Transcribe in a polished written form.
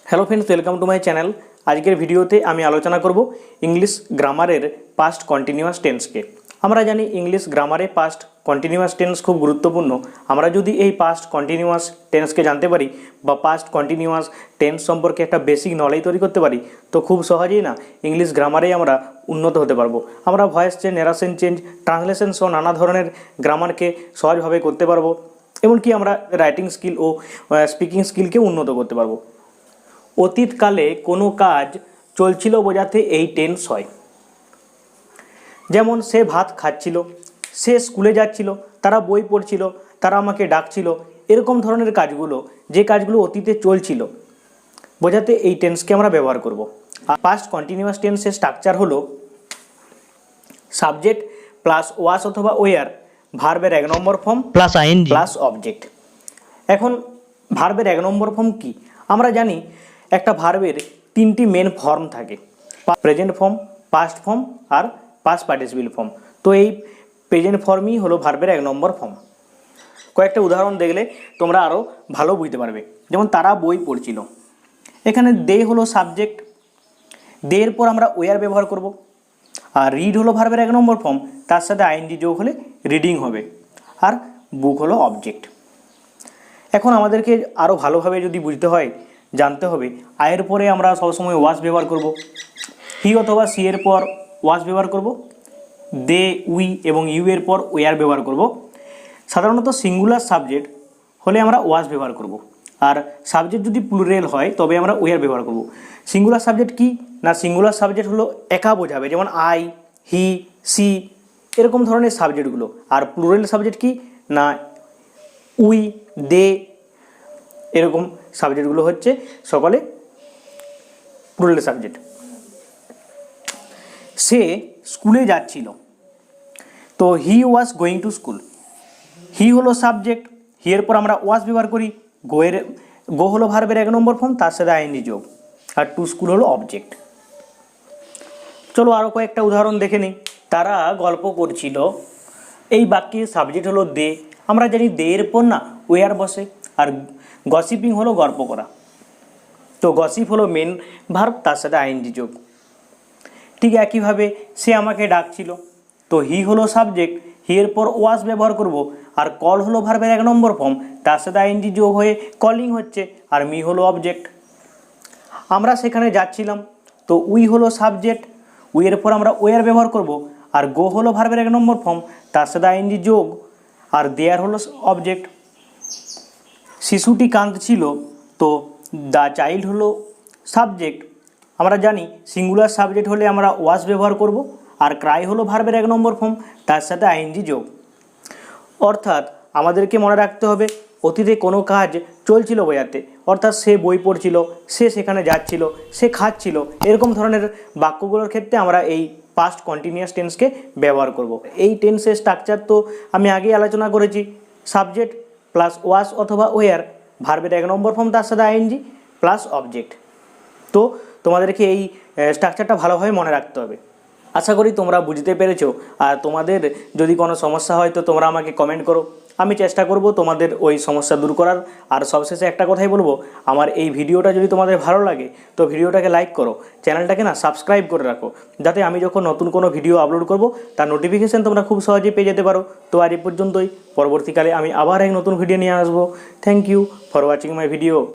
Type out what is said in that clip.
Hello friends, welcome to my channel. आजकेर भिडियोते आमी आलोचना करब इंग्लिश ग्रामारेर पास्ट कन्टिन्यूअस टेंस के। আমরা জানি इंग्लिश ग्रामारे पास्ट कन्टिन्यूअस टेंस खूब गुरुत्वपूर्ण। আমরা যদি এই পাস্ট কন্টিনিউয়াস টেন্সকে জানতে পারি বা পাস্ট কন্টিনিউয়াস টেন্স সম্পর্কে একটা বেসিক নলেজ তৈরি করতে পারি তো খুব সহজেই না इंग्लिश গ্রামারে আমরা উন্নত হতে পারবো। আমরা voice change, narration change, translation সহ নানা ধরনের গ্রামারকে সহজভাবে করতে পারবো। এমনকি আমরা রাইটিং স্কিল ও স্পিকিং স্কিলকে উন্নত করতে পারবো। অতীতকালে কোনো কাজ চলছিল বোঝাতে এই টেন্স হয়। যেমন সে ভাত খাচ্ছিল, সে স্কুলে যাচ্ছিল, তারা বই পড়ছিল, তারা আমাকে ডাকছিল, এরকম ধরনের কাজগুলো, যে কাজগুলো অতীতে চলছিল বোঝাতে এই টেন্সকে আমরা ব্যবহার করব। আর পাস্ট কন্টিনিউয়াস টেন্সের স্ট্রাকচার হলো সাবজেক্ট প্লাস ওয়াস অথবা ওয়ার, ভার্বের 1 number form plus ING plus object. এখন ভার্বের 1 নম্বর ফর্ম কি? আমরা জানি একটা ভার্বের 3টি মেন ফর্ম থাকে, প্রেজেন্ট ফর্ম, পাস্ট ফর্ম আর পাস্ট পার্টিসিপল ফর্ম। তো এই প্রেজেন্ট ফর্মই হলো ভার্বের 1 নম্বর ফর্ম। কয়েকটা উদাহরণ দেখলে তোমরা আরও ভালো বুঝতে পারবে। যেমন তারা বই পড়ছিল, এখানে দে হলো সাবজেক্ট, দে এর পর আমরা ওয়ার ব্যবহার করব। আর রিড হলো ভার্বের 1 নম্বর ফর্ম, তার সাথে আইএনজি যোগ হলে রিডিং হবে। আর বুক হলো অবজেক্ট। এখন আমাদেরকে আরও ভালোভাবে যদি বুঝতে হয়, জানতে হবে আয়ের পরে আমরা সবসময় ওয়াস ব্যবহার করব। হি অথবা সি এর পর ওয়াস ব্যবহার করব। দে, উই এবং ইউ এর পর ওয়ার ব্যবহার করব। সাধারণত সিঙ্গুলার সাবজেক্ট হলে আমরা ওয়াস ব্যবহার করব। আর সাবজেক্ট যদি প্লুরাল হয় তবে আমরা ওয়ার ব্যবহার করব। সিঙ্গুলার সাবজেক্ট কি না, সিঙ্গুলার সাবজেক্ট হলো একা বোঝাবে, যেমন আই, হি, সি এরকম ধরনের সাবজেক্টগুলো। আর প্লুরাল সাবজেক্ট কি না, উই, দে এরকম সাবজেক্টগুলো হচ্ছে সকলে প্লুরাল সাবজেক্ট। সে স্কুলে যাচ্ছিল, তো হি ওয়াজ গোয়িং টু স্কুল। হি হলো সাবজেক্ট, হি এর পর আমরা ওয়াজ ব্যবহার করি। গো হলো ভার্বের 1 নম্বর ফর্ম, তার সাথে আইএনজি যোগ। আর টু স্কুল হলো অবজেক্ট। চলো আরও কয়েকটা উদাহরণ দেখে নিই। তারা গল্প করছিল, এই বাক্যের সাবজেক্ট হলো দে। আমরা জানি দে এর পর না ওয়ার বসে। আর গসিপিং হলো গল্প করা, তো গসিপ হলো মেন ভার্ব, তার সাথে আইএনজি যোগ। ঠিক একইভাবে সে আমাকে ডাকছিল, তো হি হলো সাবজেক্ট, হি এর পর ওয়াস ব্যবহার করব। আর কল হলো ভার্বের 1 নম্বর ফর্ম, তার সাথে আইএনজি যোগ হয়ে কলিং হচ্ছে। আর মি হলো অবজেক্ট। আমরা সেখানে যাচ্ছিলাম, তো উই হলো সাবজেক্ট, উই এর পর আমরা ওয়ার ব্যবহার করব। আর গো হলো ভার্বের 1 নম্বর ফর্ম, তার সাথে আইএনজি যোগ। আর দেয়ার হলো অবজেক্ট। শিশুটি কাঁদছিল, তো দ্য চাইল্ড হলো সাবজেক্ট। আমরা জানি সিঙ্গুলার সাবজেক্ট হলে আমরা ওয়াস ব্যবহার করব। আর ক্রাই হলো ভার্বের 1 নম্বর ফর্ম, তার সাথে আইএনজি যোগ। অর্থাৎ আমাদেরকে মনে রাখতে হবে অতীতে কোনো কাজ চলছিল বোঝাতে। অর্থাৎ সে বই পড়ছিল, সে সেখানে যাচ্ছিল, সে খাচ্ছিল, এরকম ধরনের বাক্যগুলোর ক্ষেত্রে আমরা এই পাস্ট কন্টিনিউয়াস টেন্সকে ব্যবহার করব। এই টেন্সের স্ট্রাকচার তো আমি আগেই আলোচনা করেছি, সাবজেক্ট প্লাস ওয়াস অথবা ওয়ার, ভার্বের 1 নম্বর ফর্ম, তার সাথে আইএনজি প্লাস অবজেক্ট। তো তোমাদেরকে এই স্ট্রাকচারটা ভালোভাবে মনে রাখতে হবে। আশা করি তোমরা বুঝতে পেরেছো। আর তোমাদের যদি কোনো সমস্যা হয় তো তোমরা আমাকে কমেন্ট করো, আমি চেষ্টা করব তোমাদের ওই সমস্যা দূর করার। আর সবশেষে একটা কথাই বলবো, আমার এই ভিডিওটা যদি তোমাদের ভালো লাগে তো ভিডিওটাকে লাইক করো, চ্যানেলটাকে না সাবস্ক্রাইব করে রাখো, যাতে আমি যখন নতুন কোনো ভিডিও আপলোড করব তার নোটিফিকেশান তোমরা খুব সহজেই পেয়ে যেতে পারো। তো আজ এই পর্যন্তই, পরবর্তীকালে আমি আবার এক নতুন ভিডিও নিয়ে আসবো। Thank you for watching my video.